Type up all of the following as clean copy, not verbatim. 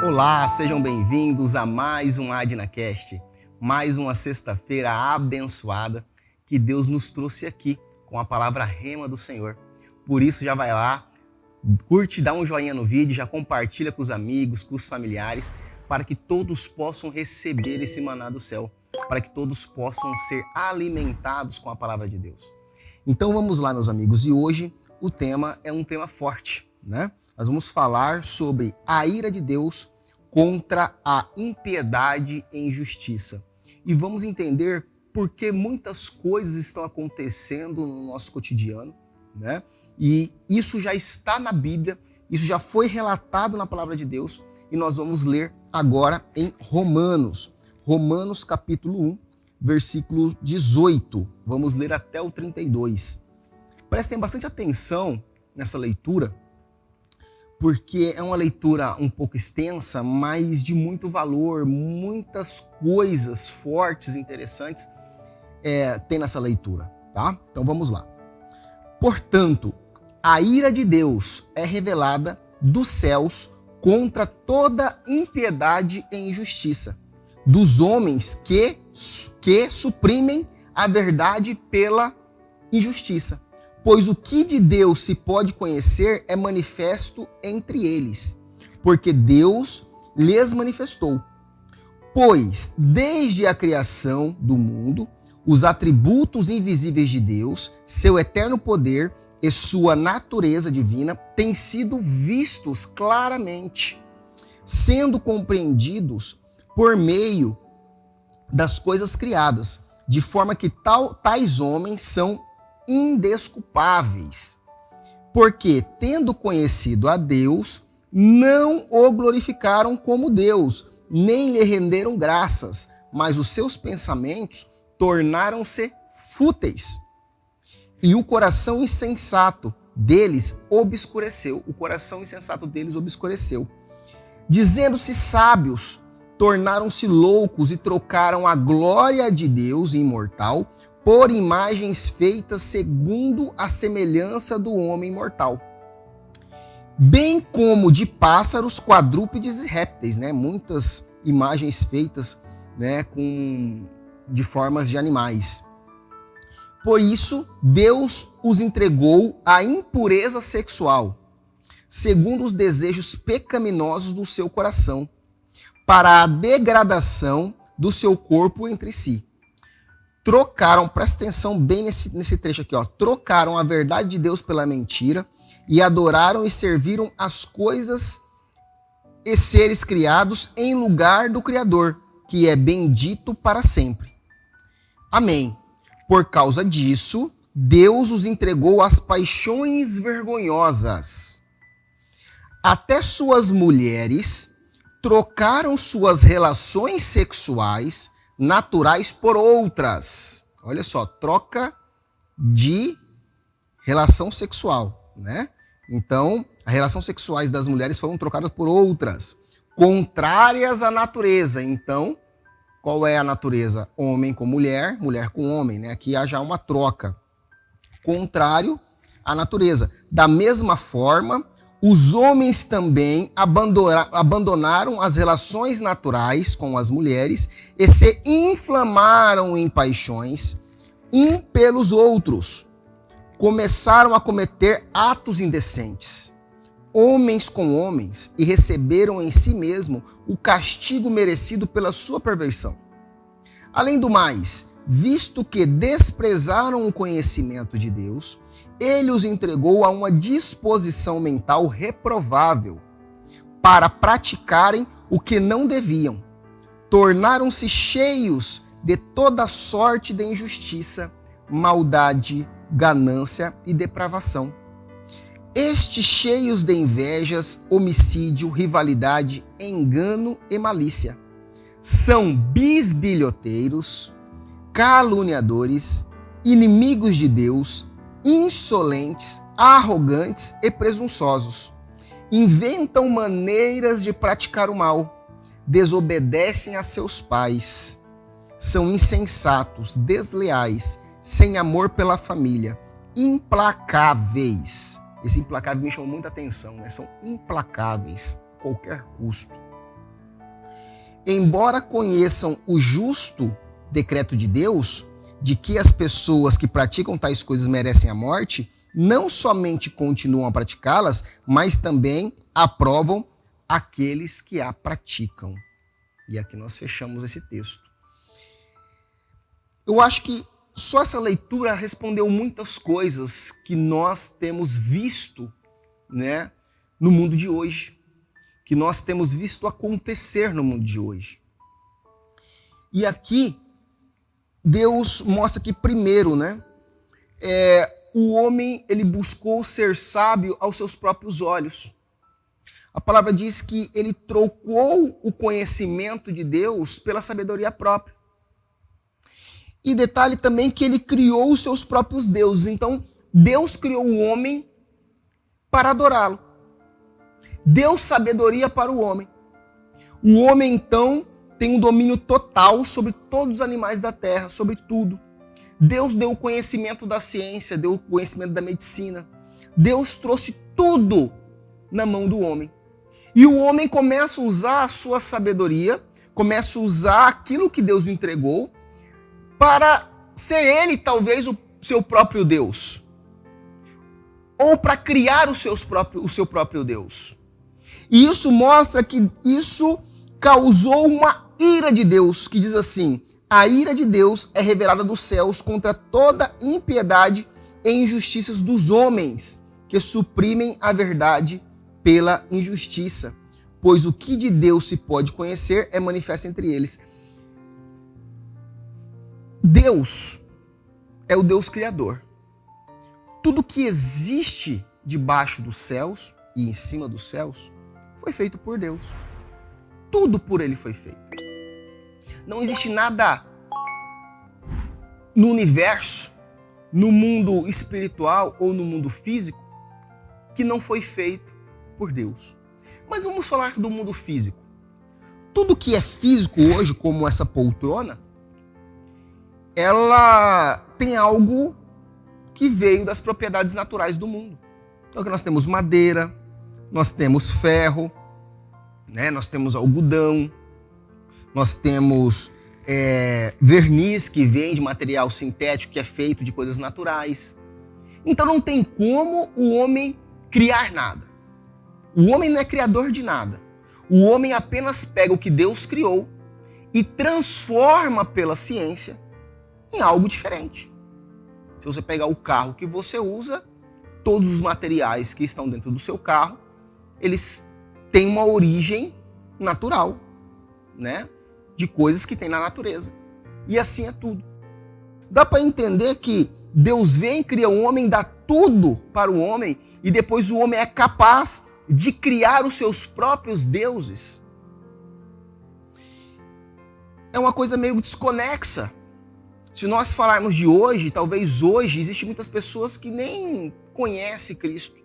Olá, sejam bem-vindos a mais um AdnaCast, mais uma sexta-feira abençoada que Deus nos trouxe aqui com a palavra rema do Senhor. Por isso já vai lá, curte, dá um joinha no vídeo, já compartilha com os amigos, com os familiares, para que todos possam receber esse maná do céu, para que todos possam ser alimentados com a palavra de Deus. Então vamos lá, meus amigos, e hoje o tema é um tema forte, né? Nós vamos falar sobre a ira de Deus contra a impiedade e injustiça. E vamos entender por que muitas coisas estão acontecendo no nosso cotidiano, né? E isso já está na Bíblia, isso já foi relatado na palavra de Deus, e nós vamos ler agora em Romanos. Romanos capítulo 1, versículo 18. Vamos ler até o 32. Prestem bastante atenção nessa leitura, porque é uma leitura um pouco extensa, mas de muito valor, muitas coisas fortes, interessantes tem nessa leitura, tá? Então vamos lá. Portanto, a ira de Deus é revelada dos céus contra toda impiedade e injustiça dos homens que suprimem a verdade pela injustiça. Pois o que de Deus se pode conhecer é manifesto entre eles, porque Deus lhes manifestou. Pois, desde a criação do mundo, os atributos invisíveis de Deus, seu eterno poder e sua natureza divina têm sido vistos claramente, sendo compreendidos por meio das coisas criadas, de forma que tais homens são indesculpáveis, porque, tendo conhecido a Deus, não o glorificaram como Deus, nem lhe renderam graças, mas os seus pensamentos tornaram-se fúteis. E o coração insensato deles obscureceu. O coração insensato deles obscureceu. Dizendo-se sábios, tornaram-se loucos e trocaram a glória de Deus imortal por imagens feitas segundo a semelhança do homem mortal, bem como de pássaros, quadrúpedes e répteis, né? Muitas imagens feitas, né, de formas de animais. Por isso, Deus os entregou à impureza sexual, segundo os desejos pecaminosos do seu coração, para a degradação do seu corpo entre si. Trocaram, presta atenção bem nesse trecho aqui, ó. Trocaram a verdade de Deus pela mentira e adoraram e serviram as coisas e seres criados em lugar do Criador, que é bendito para sempre. Amém. Por causa disso, Deus os entregou às paixões vergonhosas. Até suas mulheres trocaram suas relações sexuais naturais por outras. Olha só, troca de relação sexual, né? Então, as relações sexuais das mulheres foram trocadas por outras, contrárias à natureza. Então, qual é a natureza? Homem com mulher, mulher com homem, né? Aqui há já uma troca. Contrário à natureza. Da mesma forma, os homens também abandonaram as relações naturais com as mulheres e se inflamaram em paixões um pelos outros. Começaram a cometer atos indecentes, homens com homens, e receberam em si mesmo o castigo merecido pela sua perversão. Além do mais, visto que desprezaram o conhecimento de Deus, ele os entregou a uma disposição mental reprovável para praticarem o que não deviam. Tornaram-se cheios de toda sorte de injustiça, maldade, ganância e depravação. Estes cheios de invejas, homicídio, rivalidade, engano e malícia. São bisbilhoteiros, caluniadores, inimigos de Deus, insolentes, arrogantes e presunçosos. Inventam maneiras de praticar o mal, desobedecem a seus pais, são insensatos, desleais, sem amor pela família, implacáveis. Esse implacável me chamou muita atenção, né? São implacáveis a qualquer custo. embora conheçam o justo decreto de Deus, de que as pessoas que praticam tais coisas merecem a morte, não somente continuam a praticá-las, mas também aprovam aqueles que a praticam. E aqui nós fechamos esse texto. Eu acho que só essa leitura respondeu muitas coisas que nós temos visto, né, no mundo de hoje, que nós temos visto acontecer no mundo de hoje. E aqui Deus mostra que primeiro, né, o homem ele buscou ser sábio aos seus próprios olhos. A palavra diz que ele trocou o conhecimento de Deus pela sabedoria própria. E detalhe também que ele criou os seus próprios deuses. Então, Deus criou o homem para adorá-lo. Deu sabedoria para o homem. O homem, então, tem um domínio total sobre todos os animais da terra, sobre tudo. Deus deu o conhecimento da ciência, deu o conhecimento da medicina. Deus trouxe tudo na mão do homem. E o homem começa a usar a sua sabedoria, começa a usar aquilo que Deus lhe entregou para ser ele, talvez, o seu próprio Deus. Ou para criar o seu próprio Deus. E isso mostra que isso causou uma ira de Deus, que diz assim: a ira de Deus é revelada dos céus contra toda impiedade e injustiças dos homens, que suprimem a verdade pela injustiça. Pois o que de Deus se pode conhecer é manifesto entre eles. Deus é o Deus Criador. Tudo que existe debaixo dos céus e em cima dos céus foi feito por Deus. Tudo por Ele foi feito. Não existe nada no universo, no mundo espiritual ou no mundo físico que não foi feito por Deus. Mas vamos falar do mundo físico. Tudo que é físico hoje, como essa poltrona, ela tem algo que veio das propriedades naturais do mundo. Então nós temos madeira, nós temos ferro, né? Nós temos algodão, nós temos verniz que vem de material sintético que é feito de coisas naturais. Então não tem como o homem criar nada. O homem não é criador de nada. O homem apenas pega o que Deus criou e transforma pela ciência em algo diferente. Se você pegar o carro que você usa, todos os materiais que estão dentro do seu carro, eles têm uma origem natural, né? De coisas que tem na natureza. E assim é tudo. Dá para entender que Deus vem, cria o homem, dá tudo para o homem e depois o homem é capaz de criar os seus próprios deuses. É uma coisa meio desconexa. Se nós falarmos de hoje, talvez hoje, existem muitas pessoas que nem conhecem Cristo.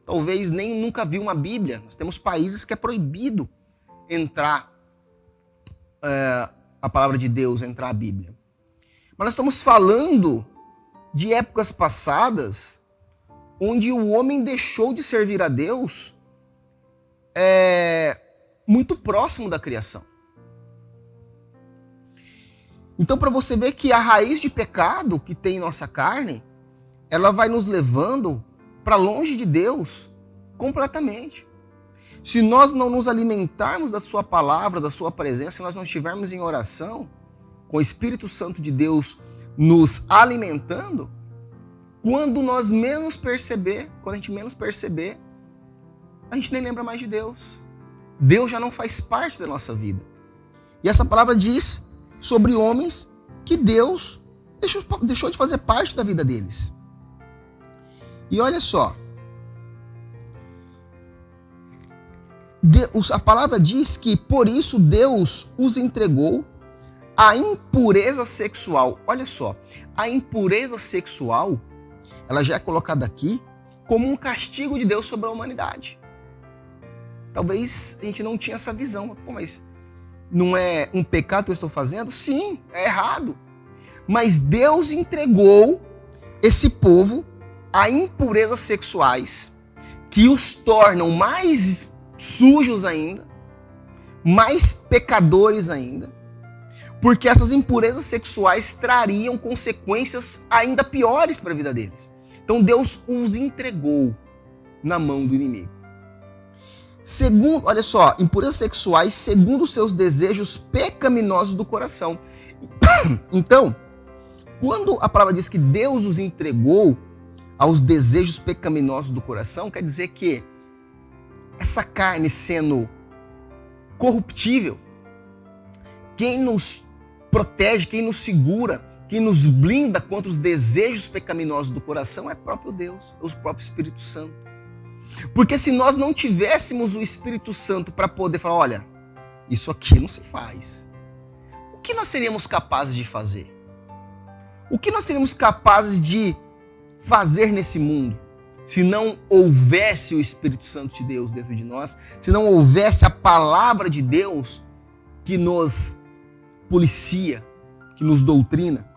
Talvez nem nunca viu uma Bíblia. Nós temos países que é proibido entrar a palavra de Deus, entrar a Bíblia. Mas nós estamos falando de épocas passadas onde o homem deixou de servir a Deus muito próximo da criação. Então, para você ver que a raiz de pecado que tem em nossa carne, ela vai nos levando para longe de Deus completamente. Se nós não nos alimentarmos da sua palavra, da sua presença, se nós não estivermos em oração, com o Espírito Santo de Deus nos alimentando, quando nós menos perceber, quando a gente menos perceber, a gente nem lembra mais de Deus. Deus já não faz parte da nossa vida. E essa palavra diz sobre homens que Deus deixou de fazer parte da vida deles. E olha só, a palavra diz que por isso Deus os entregou à impureza sexual. Olha só, a impureza sexual, ela já é colocada aqui como um castigo de Deus sobre a humanidade. Talvez a gente não tinha essa visão. Pô, mas não é um pecado que eu estou fazendo? Sim, é errado. Mas Deus entregou esse povo a impurezas sexuais que os tornam mais sujos ainda, mais pecadores ainda, porque essas impurezas sexuais trariam consequências ainda piores para a vida deles. Então Deus os entregou na mão do inimigo. Segundo, olha só, impurezas sexuais segundo os seus desejos pecaminosos do coração. Então, quando a palavra diz que Deus os entregou aos desejos pecaminosos do coração, quer dizer que essa carne sendo corruptível, quem nos protege, quem nos segura, quem nos blinda contra os desejos pecaminosos do coração é próprio Deus, é o próprio Espírito Santo. Porque se nós não tivéssemos o Espírito Santo para poder falar, olha, isso aqui não se faz, o que nós seríamos capazes de fazer? O que nós seríamos capazes de fazer nesse mundo se não houvesse o Espírito Santo de Deus dentro de nós, se não houvesse a palavra de Deus que nos policia, que nos doutrina?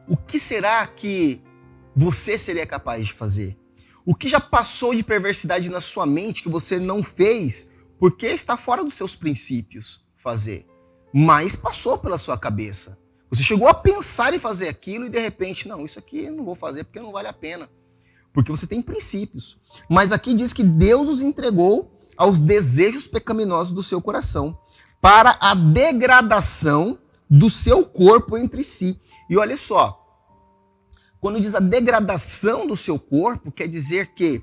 O que será que você seria capaz de fazer? O que já passou de perversidade na sua mente que você não fez porque está fora dos seus princípios fazer, mas passou pela sua cabeça? Você chegou a pensar em fazer aquilo e de repente, não, isso aqui eu não vou fazer porque não vale a pena. Porque você tem princípios. Mas aqui diz que Deus os entregou aos desejos pecaminosos do seu coração, para a degradação do seu corpo entre si. E olha só, quando diz a degradação do seu corpo, quer dizer que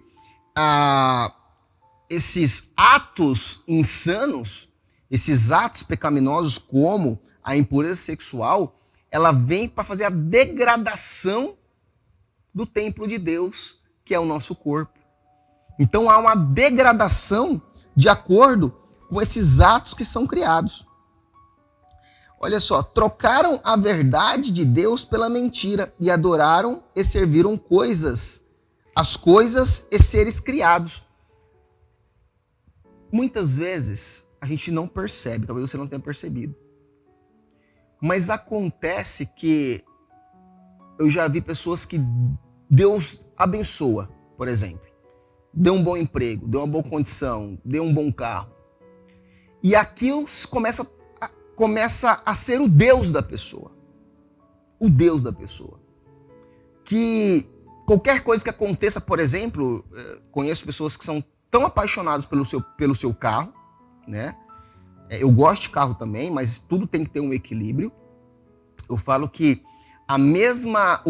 esses atos insanos, esses atos pecaminosos como a impureza sexual, ela vem para fazer a degradação do templo de Deus, que é o nosso corpo. Então há uma degradação de acordo com esses atos que são criados. Olha só, trocaram a verdade de Deus pela mentira e adoraram e serviram as coisas e seres criados. Muitas vezes a gente não percebe, talvez você não tenha percebido, mas acontece que eu já vi pessoas que Deus abençoa, por exemplo, deu um bom emprego, deu uma boa condição, deu um bom carro, e aquilo começa a ser o Deus da pessoa. O Deus da pessoa. Que qualquer coisa que aconteça, por exemplo, conheço pessoas que são tão apaixonadas pelo seu carro, né? Eu gosto de carro também, mas tudo tem que ter um equilíbrio. Eu falo que a mesma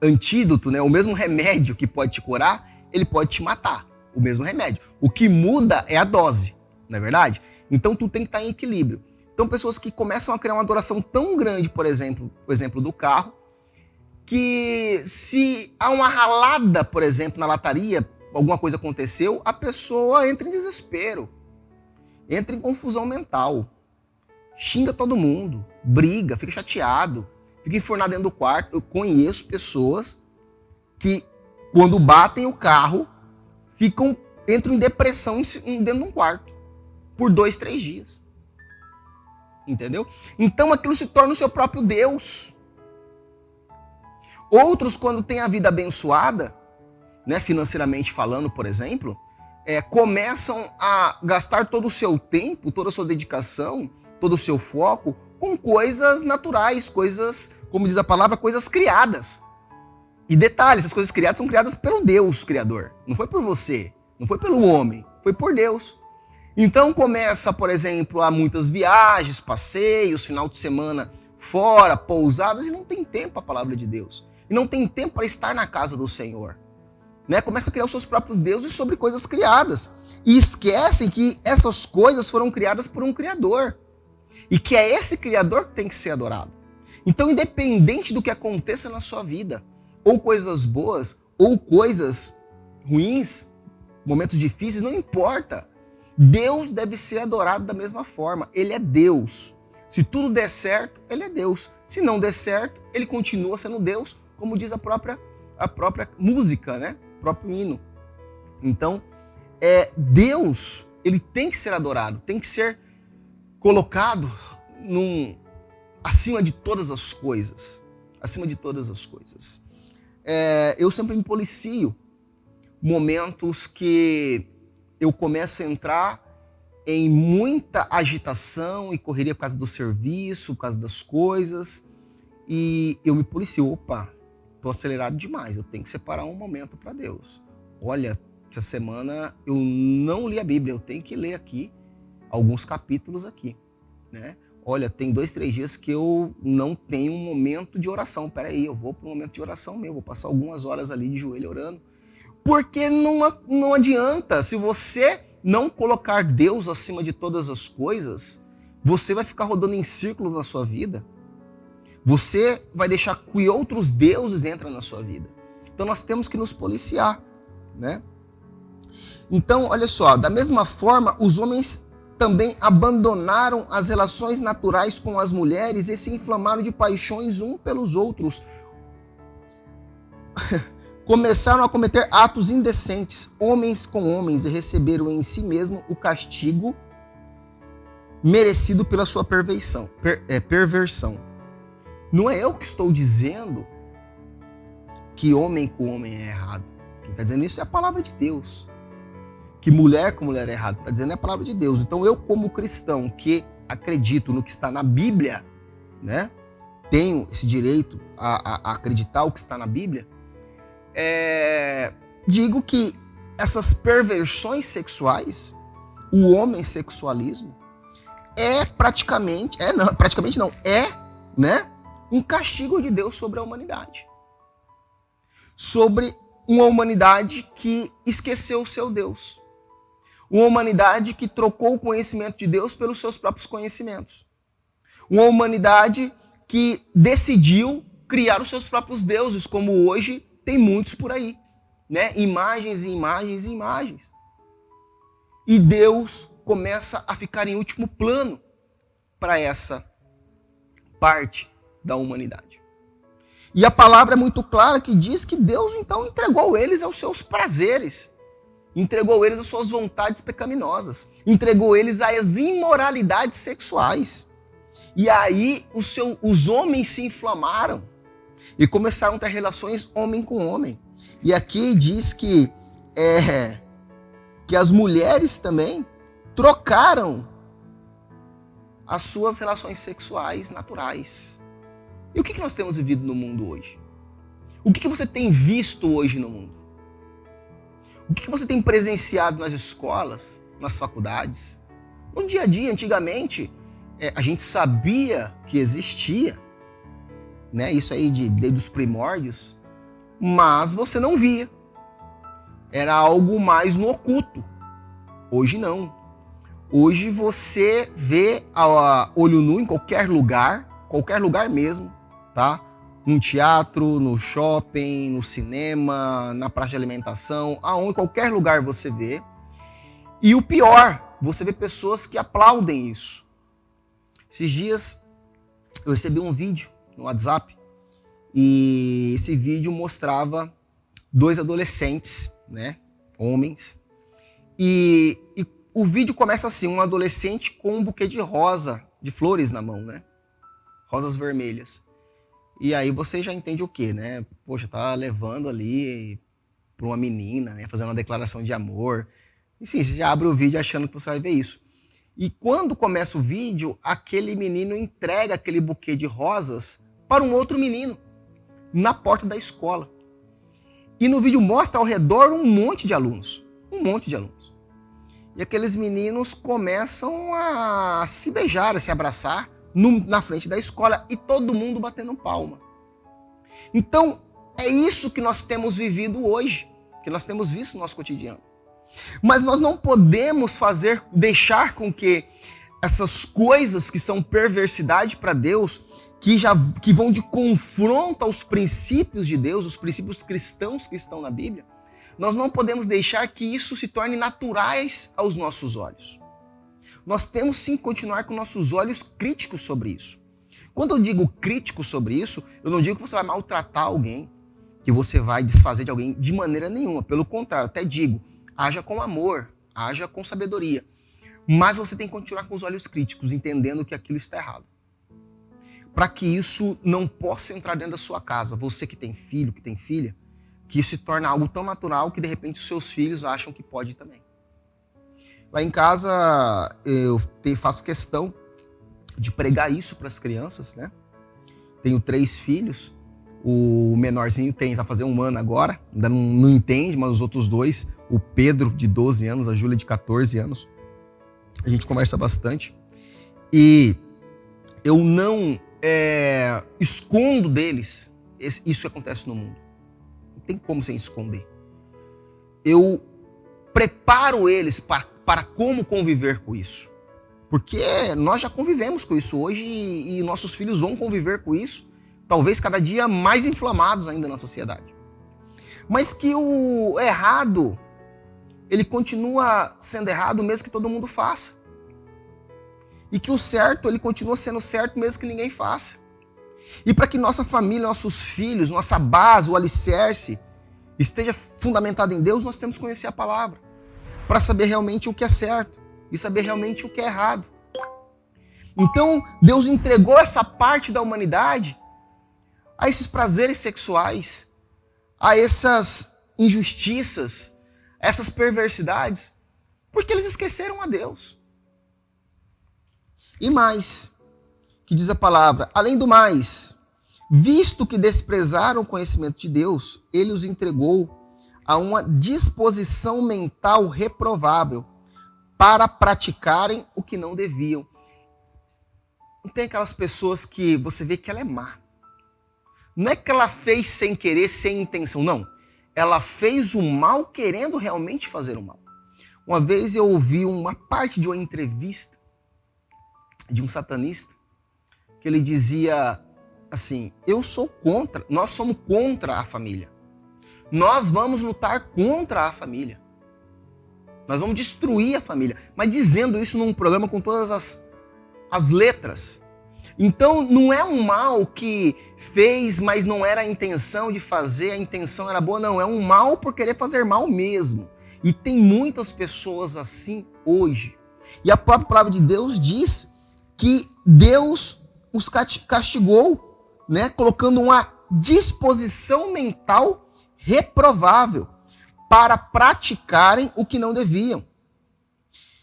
antídoto, né? O mesmo remédio que pode te curar, ele pode te matar. O mesmo remédio. O que muda é a dose, não é verdade? Então tudo tem que estar em equilíbrio. Então pessoas que começam a criar uma adoração tão grande, por exemplo, o exemplo do carro, que se há uma ralada, por exemplo, na lataria, alguma coisa aconteceu, a pessoa entra em desespero, entra em confusão mental, xinga todo mundo, briga, fica chateado, fica enfornado dentro do quarto. Eu conheço pessoas que, quando batem o carro, entram em depressão dentro de um quarto, por 2, 3 dias. Entendeu? Então aquilo se torna o seu próprio Deus. Outros, quando têm a vida abençoada, né, financeiramente falando, por exemplo, começam a gastar todo o seu tempo, toda a sua dedicação, todo o seu foco com coisas naturais, coisas, como diz a palavra, coisas criadas. E detalhe, essas coisas criadas são criadas pelo Deus Criador. Não foi por você, não foi pelo homem, foi por Deus. Então começa, por exemplo, a muitas viagens, passeios, final de semana fora, pousadas, e não tem tempo para a palavra de Deus. E não tem tempo para estar na casa do Senhor. Né? Começa a criar os seus próprios deuses sobre coisas criadas. E esquecem que essas coisas foram criadas por um Criador. E que é esse Criador que tem que ser adorado. Então, independente do que aconteça na sua vida, ou coisas boas, ou coisas ruins, momentos difíceis, não importa. Deus deve ser adorado da mesma forma. Ele é Deus. Se tudo der certo, Ele é Deus. Se não der certo, Ele continua sendo Deus, como diz a própria música, né? O próprio hino. Então, Deus, Ele tem que ser adorado, tem que ser colocado acima de todas as coisas. Acima de todas as coisas. Eu sempre me policio momentos que eu começo a entrar em muita agitação e correria por causa do serviço, por causa das coisas, e eu me policio. Opa, tô acelerado demais, eu tenho que separar um momento para Deus. Olha, essa semana eu não li a Bíblia, eu tenho que ler aqui alguns capítulos aqui, né? Olha, tem 2, 3 dias que eu não tenho um momento de oração. Peraí, eu vou para um momento de oração meu, vou passar algumas horas ali de joelho orando. Porque não adianta, se você não colocar Deus acima de todas as coisas, você vai ficar rodando em círculos na sua vida. Você vai deixar que outros deuses entrem na sua vida. Então nós temos que nos policiar, né? Então, olha só, da mesma forma, os homens também abandonaram as relações naturais com as mulheres e se inflamaram de paixões uns pelos outros. Começaram a cometer atos indecentes, homens com homens, e receberam em si mesmo o castigo merecido pela sua perversão. Não é eu que estou dizendo que homem com homem é errado. Quem está dizendo isso é a palavra de Deus. Que mulher com mulher é errado, está dizendo é a palavra de Deus. Então eu, como cristão que acredito no que está na Bíblia, né, tenho esse direito a acreditar o que está na Bíblia, digo que essas perversões sexuais, o homossexualismo, é um castigo de Deus sobre a humanidade. Sobre uma humanidade que esqueceu o seu Deus. Uma humanidade que trocou o conhecimento de Deus pelos seus próprios conhecimentos. Uma humanidade que decidiu criar os seus próprios deuses, como hoje tem muitos por aí, né? Imagens e imagens e imagens. E Deus começa a ficar em último plano para essa parte da humanidade. E a palavra é muito clara que diz que Deus então entregou eles aos seus prazeres. Entregou eles às suas vontades pecaminosas. Entregou eles às imoralidades sexuais. E aí os homens se inflamaram e começaram a ter relações homem com homem. E aqui diz que as mulheres também trocaram as suas relações sexuais naturais. E o que nós temos vivido no mundo hoje? O que você tem visto hoje no mundo? O que você tem presenciado nas escolas, nas faculdades? No dia a dia, antigamente, a gente sabia que existia, né? Isso aí desde os primórdios, mas você não via. Era algo mais no oculto. Hoje não. Hoje você vê a olho nu em qualquer lugar mesmo, tá? No teatro, no shopping, no cinema, na praça de alimentação, aonde, qualquer lugar você vê. E o pior, você vê pessoas que aplaudem isso. Esses dias eu recebi um vídeo no WhatsApp e esse vídeo mostrava 2 adolescentes, né, homens, e o vídeo começa assim, um adolescente com um buquê de flores na mão, né, rosas vermelhas. E aí você já entende o quê, né? Poxa, tá levando ali para uma menina, né? Fazendo uma declaração de amor. E sim, você já abre o vídeo achando que você vai ver isso. E quando começa o vídeo, aquele menino entrega aquele buquê de rosas para um outro menino na porta da escola. E no vídeo mostra ao redor um monte de alunos. E aqueles meninos começam a se beijar, a se abraçar na frente da escola e todo mundo batendo palma. Então, é isso que nós temos vivido hoje, que nós temos visto no nosso cotidiano. Mas nós não podemos deixar com que essas coisas que são perversidade para Deus, que vão de confronto aos princípios de Deus, os princípios cristãos que estão na Bíblia, nós não podemos deixar que isso se torne naturais aos nossos olhos. Nós temos sim que continuar com nossos olhos críticos sobre isso. Quando eu digo crítico sobre isso, eu não digo que você vai maltratar alguém, que você vai desfazer de alguém de maneira nenhuma. Pelo contrário, até digo, haja com amor, haja com sabedoria. Mas você tem que continuar com os olhos críticos, entendendo que aquilo está errado. Para que isso não possa entrar dentro da sua casa. Você que tem filho, que tem filha, que isso se torna algo tão natural que de repente os seus filhos acham que pode também. Lá em casa eu faço questão de pregar isso para as crianças, né? Tenho 3 filhos, o menorzinho tá fazendo 1 ano agora, ainda não entende, mas os outros 2, o Pedro de 12 anos, a Júlia de 14 anos, a gente conversa bastante e eu não escondo deles isso que acontece no mundo. Não tem como sem esconder. Eu preparo eles para como conviver com isso. Porque nós já convivemos com isso hoje e nossos filhos vão conviver com isso, talvez cada dia mais inflamados ainda na sociedade. Mas que o errado, ele continua sendo errado mesmo que todo mundo faça. E que o certo, ele continua sendo certo mesmo que ninguém faça. E para que nossa família, nossos filhos, nossa base, o alicerce, esteja fundamentado em Deus, nós temos que conhecer a palavra. Para saber realmente o que é certo e saber realmente o que é errado. Então, Deus entregou essa parte da humanidade a esses prazeres sexuais, a essas injustiças, a essas perversidades, porque eles esqueceram a Deus. E mais, que diz a palavra, além do mais, visto que desprezaram o conhecimento de Deus, ele os entregou a uma disposição mental reprovável para praticarem o que não deviam. Não tem aquelas pessoas que você vê que ela é má. Não é que ela fez sem querer, sem intenção, não. Ela fez o mal querendo realmente fazer o mal. Uma vez eu ouvi uma parte de uma entrevista de um satanista, que ele dizia assim, nós somos contra a família. Nós vamos lutar contra a família. Nós vamos destruir a família. Mas dizendo isso num programa com todas as letras. Então não é um mal que fez, mas não era a intenção de fazer, a intenção era boa. Não, é um mal por querer fazer mal mesmo. E tem muitas pessoas assim hoje. E a própria palavra de Deus diz que Deus os castigou, né, colocando uma disposição mental reprovável para praticarem o que não deviam.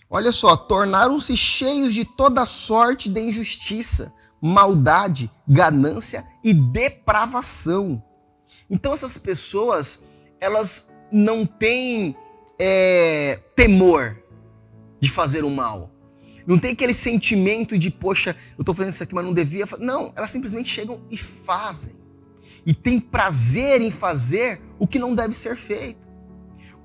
Olha só, tornaram-se cheios de toda sorte de injustiça, maldade, ganância e depravação. Então essas pessoas, elas não têm temor de fazer o mal. Não tem aquele sentimento de, poxa, eu estou fazendo isso aqui, mas não devia. Não, elas simplesmente chegam e fazem. E tem prazer em fazer o que não deve ser feito.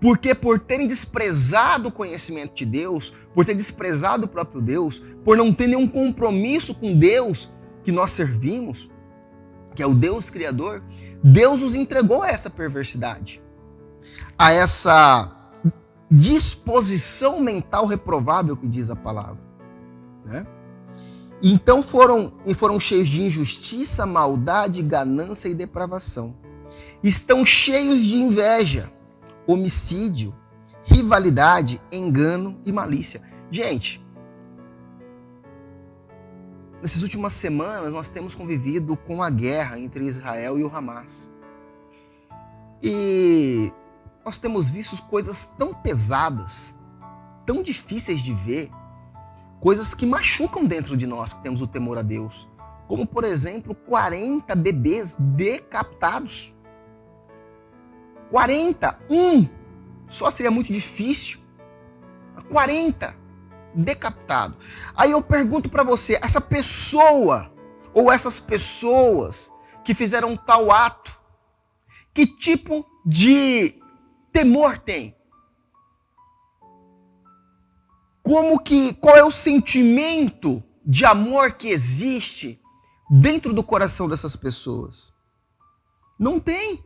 Porque por terem desprezado o conhecimento de Deus, por ter desprezado o próprio Deus, por não ter nenhum compromisso com Deus que nós servimos, que é o Deus Criador, Deus os entregou a essa perversidade, a essa disposição mental reprovável que diz a palavra. Né? Então foram cheios de injustiça, maldade, ganância e depravação. Estão cheios de inveja, homicídio, rivalidade, engano e malícia. Gente, nessas últimas semanas nós temos convivido com a guerra entre Israel e o Hamas. E nós temos visto coisas tão pesadas, tão difíceis de ver, coisas que machucam dentro de nós que temos o temor a Deus. Como, por exemplo, 40 bebês decapitados. 40, só seria muito difícil. 40 decapitados. Aí eu pergunto para você, essa pessoa ou essas pessoas que fizeram tal ato, que tipo de temor tem? Qual é o sentimento de amor que existe dentro do coração dessas pessoas? Não tem.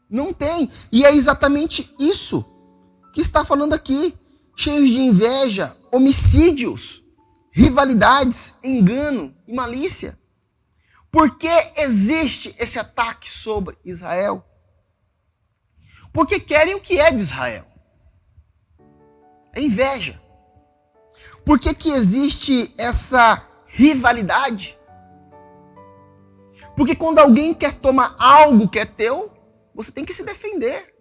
Não tem. E é exatamente isso que está falando aqui. Cheios de inveja, homicídios, rivalidades, engano e malícia. Por que existe esse ataque sobre Israel? Porque querem o que é de Israel. É inveja. Por que existe essa rivalidade? Porque quando alguém quer tomar algo que é teu, você tem que se defender.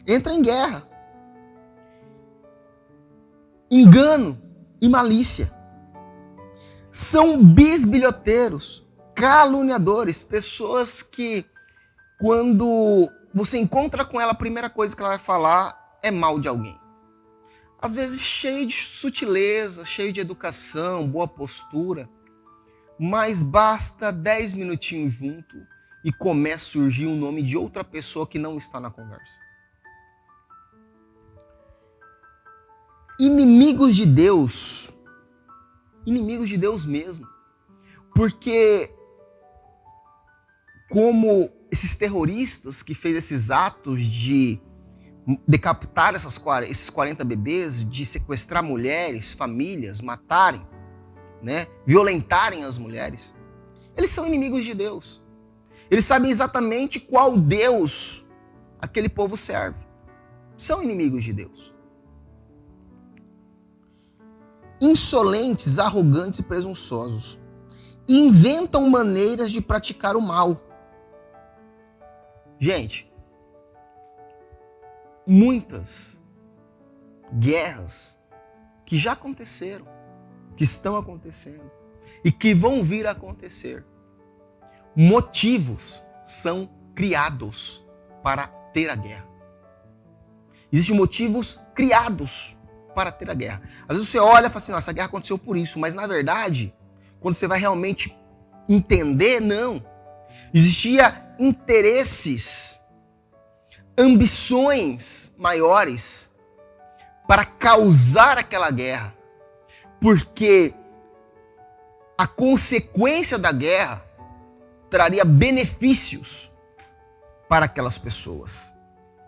Entra em guerra. engano e malícia. São bisbilhoteiros, caluniadores, pessoas que, quando você encontra com ela, a primeira coisa que ela vai falar é mal de alguém. Às vezes cheio de sutileza, cheio de educação, boa postura, mas basta 10 minutinhos junto e começa a surgir o nome de outra pessoa que não está na conversa. Inimigos de Deus mesmo, porque como esses terroristas que fez esses atos de decapitar esses 40 bebês, de sequestrar mulheres, famílias, matarem, né, violentarem as mulheres, eles são inimigos de Deus. Eles sabem exatamente qual Deus aquele povo serve. São inimigos de Deus. Insolentes, arrogantes e presunçosos. Inventam maneiras de praticar o mal. Gente, muitas guerras que já aconteceram, que estão acontecendo e que vão vir a acontecer, motivos são criados para ter a guerra. Existem motivos criados para ter a guerra. Às vezes você olha e fala assim, essa guerra aconteceu por isso, mas na verdade, quando você vai realmente entender, não. Existia interesses, ambições maiores para causar aquela guerra, porque a consequência da guerra traria benefícios para aquelas pessoas,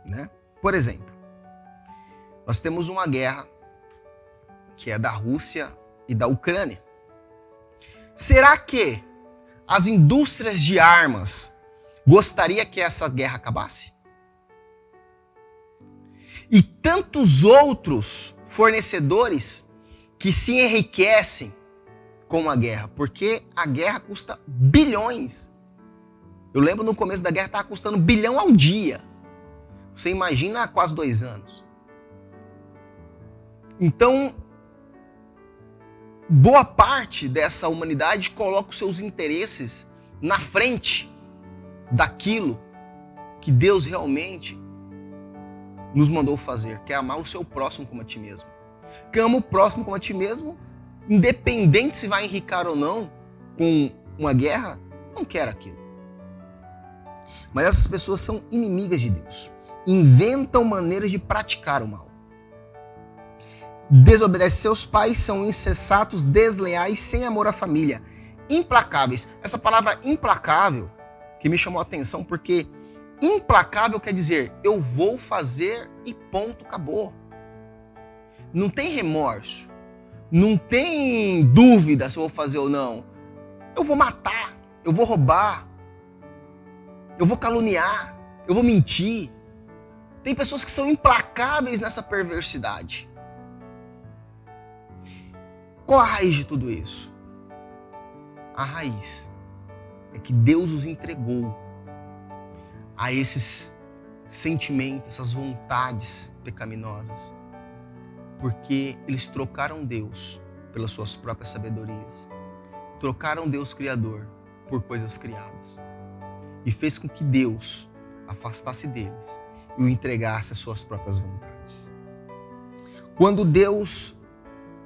né? Por exemplo, nós temos uma guerra que é da Rússia e da Ucrânia. Será que as indústrias de armas gostariam que essa guerra acabasse? E tantos outros fornecedores que se enriquecem com a guerra, porque a guerra custa bilhões. Eu lembro no começo da guerra estava custando 1 bilhão ao dia. Você imagina há quase 2 anos. Então, boa parte dessa humanidade coloca os seus interesses na frente daquilo que Deus realmente nos mandou fazer, que é amar o seu próximo como a ti mesmo. Que ama o próximo como a ti mesmo, independente se vai enricar ou não com uma guerra, não quer aquilo. Mas essas pessoas são inimigas de Deus. Inventam maneiras de praticar o mal. Desobedecem seus pais, são insensatos, desleais, sem amor à família. Implacáveis. Essa palavra implacável que me chamou a atenção, porque implacável quer dizer eu vou fazer e ponto, acabou. Não tem remorso. Não tem dúvida se eu vou fazer ou não. Eu vou matar, eu vou roubar, eu vou caluniar, eu vou mentir. Tem pessoas que são implacáveis nessa perversidade. Qual a raiz de tudo isso? A raiz é que Deus os entregou a esses sentimentos, essas vontades pecaminosas, porque eles trocaram Deus pelas suas próprias sabedorias, trocaram Deus Criador por coisas criadas, e fez com que Deus afastasse deles e o entregasse às suas próprias vontades. Quando Deus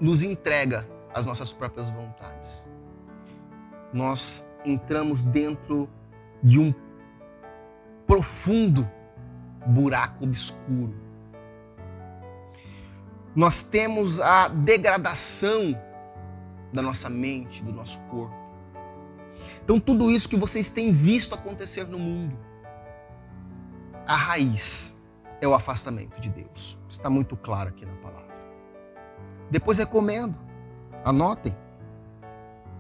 nos entrega as nossas próprias vontades, nós entramos dentro de um profundo buraco obscuro. Nós temos a degradação da nossa mente, do nosso corpo. Então tudo isso que vocês têm visto acontecer no mundo, a raiz é o afastamento de Deus. Está muito claro aqui na palavra. Depois recomendo, anotem,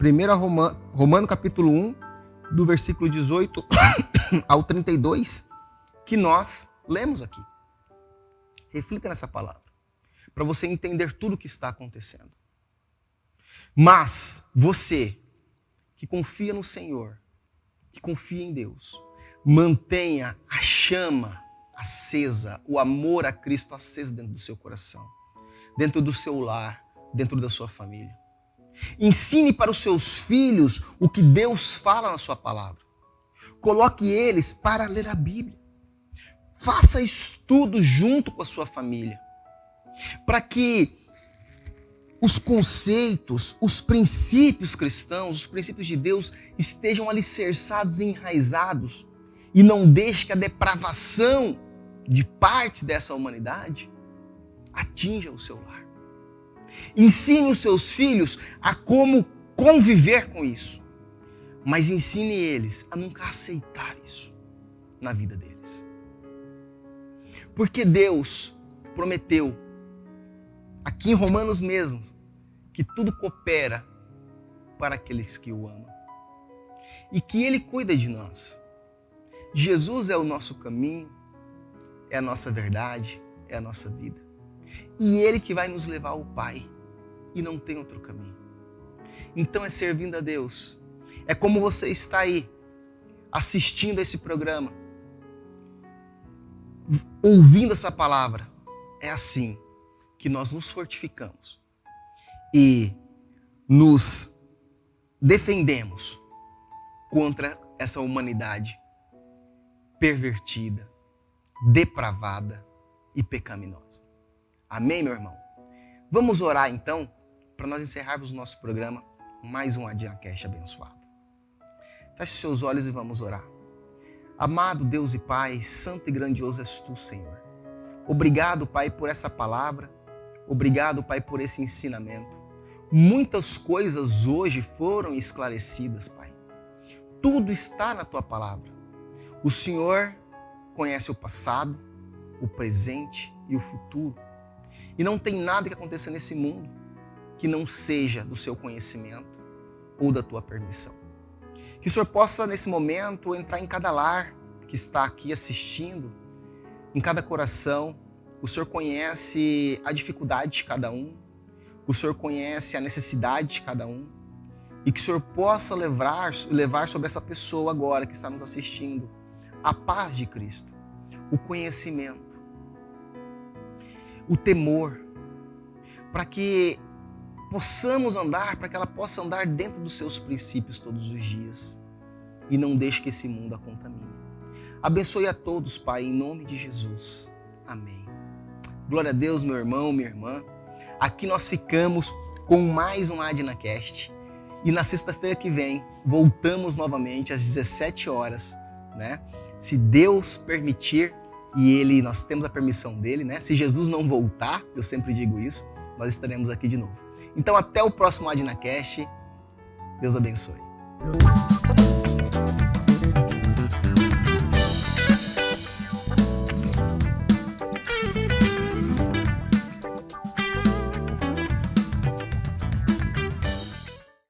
1 Romano capítulo 1, do versículo 18 ao 32, que nós lemos aqui. Reflita nessa palavra, para você entender tudo o que está acontecendo. Mas você que confia no Senhor, que confia em Deus, mantenha a chama acesa, o amor a Cristo aceso dentro do seu coração. dentro do seu lar, dentro da sua família. Ensine para os seus filhos o que Deus fala na sua palavra. Coloque eles para ler a Bíblia. Faça estudo junto com a sua família, para que os conceitos, os princípios cristãos, os princípios de Deus estejam alicerçados e enraizados e não deixe que a depravação de parte dessa humanidade atinja o seu lar. Ensine os seus filhos a como conviver com isso, mas ensine eles a nunca aceitar isso na vida deles. Porque Deus prometeu, aqui em Romanos mesmo, que tudo coopera para aqueles que o amam e que Ele cuida de nós. Jesus é o nosso caminho, é a nossa verdade, é a nossa vida. E Ele que vai nos levar ao Pai, e não tem outro caminho. Então é servindo a Deus. É como você está aí, assistindo esse programa, ouvindo essa palavra. É assim que nós nos fortificamos e nos defendemos contra essa humanidade pervertida, depravada e pecaminosa. Amém, meu irmão? Vamos orar então, para nós encerrarmos o nosso programa, mais um AdinaCast abençoado. Feche seus olhos e vamos orar. Amado Deus e Pai, santo e grandioso és Tu, Senhor. Obrigado, Pai, por essa palavra. Obrigado, Pai, por esse ensinamento. Muitas coisas hoje foram esclarecidas, Pai. Tudo está na Tua palavra. O Senhor conhece o passado, o presente e o futuro. E não tem nada que aconteça nesse mundo que não seja do Seu conhecimento ou da Tua permissão. Que o Senhor possa, nesse momento, entrar em cada lar que está aqui assistindo, em cada coração. O Senhor conhece a dificuldade de cada um, o Senhor conhece a necessidade de cada um, e que o Senhor possa levar sobre essa pessoa agora que está nos assistindo a paz de Cristo, o conhecimento, o temor, para que possamos andar, para que ela possa andar dentro dos seus princípios todos os dias e não deixe que esse mundo a contamine. Abençoe a todos, Pai, em nome de Jesus. Amém. Glória a Deus, meu irmão, minha irmã. Aqui nós ficamos com mais um AdinaCast e na sexta-feira que vem voltamos novamente às 17 horas, né? Se Deus permitir e nós temos a permissão dele, né? Se Jesus não voltar, eu sempre digo isso, nós estaremos aqui de novo. Então até o próximo AdinaCast. Deus abençoe.